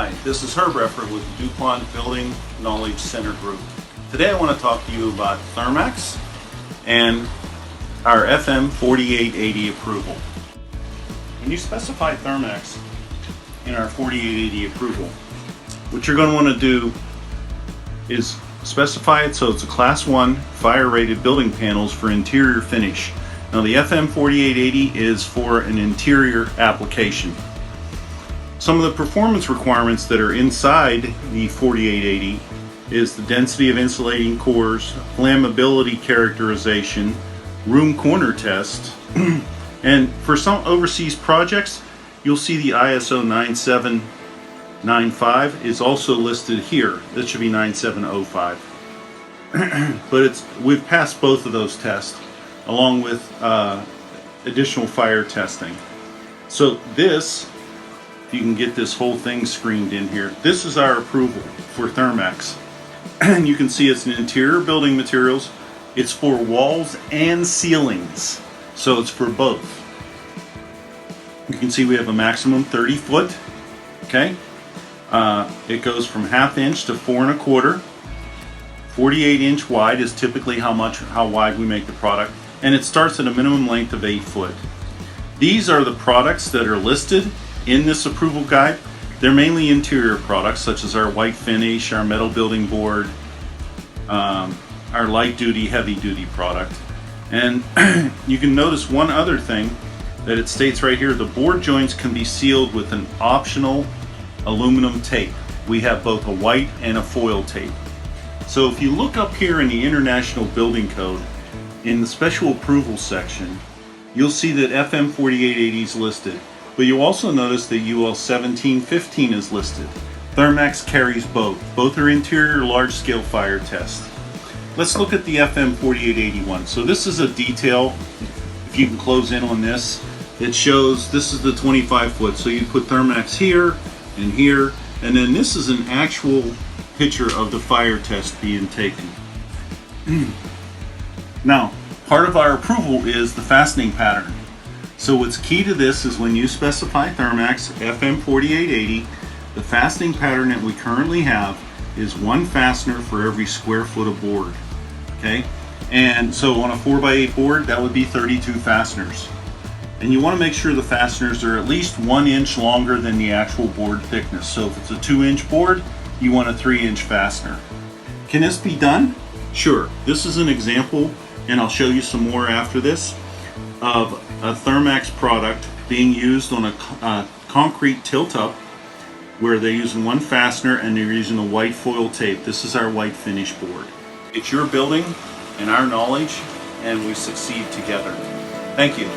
Hi, this is Reffert with the DuPont Building Knowledge Center group. Today I want to talk to you about Thermax and our FM 4880 approval. When you specify Thermax in our 4880 approval, what you're going to want to do is specify it so it's a Class 1 fire rated building panels for interior finish. Now the FM 4880 is for an interior application. Some of the performance requirements that are inside the 4880 is the density of insulating cores, flammability characterization, room corner test, and for some overseas projects, you'll see the ISO 9795 is also listed here. That should be 9705. But we've passed both of those tests along with additional fire testing. So this, if you can get this whole thing screened in here, this is our approval for Thermax. And you can see it's an interior building materials. It's for walls and ceilings, so it's for both. You can see we have a maximum 30 foot. Okay, it goes from 1/2 inch to 4 1/4. 48 inch wide is typically how wide we make the product, and it starts at a minimum length of 8 foot. These are the products that are listed in this approval guide. They're mainly interior products such as our white finish, our metal building board, our light duty, heavy duty product. And you can notice one other thing that it states right here: the board joints can be sealed with an optional aluminum tape. We have both a white and a foil tape. So if you look up here in the International Building Code, in the special approval section, you'll see that FM 4880 is listed. But you'll also notice that UL 1715 is listed. Thermax carries both. Both are interior large-scale fire tests. Let's look at the FM 4881. So this is a detail, if you can close in on this, it shows this is the 25 foot. So you put Thermax here and here, and then this is an actual picture of the fire test being taken. Now, part of our approval is the fastening pattern. So what's key to this is when you specify Thermax FM 4880, the fastening pattern that we currently have is 1 fastener for every square foot of board. Okay, and so on a 4x8 board, that would be 32 fasteners. And you want to make sure the fasteners are at least 1 inch longer than the actual board thickness. So if it's a 2-inch board, you want a 3-inch fastener. Can this be done? Sure. This is an example, and I'll show you some more after this, of a Thermax product being used on a concrete tilt-up where they're using 1 fastener and they're using a white foil tape. This is our white finish board. It's your building and our knowledge, and we succeed together. Thank you.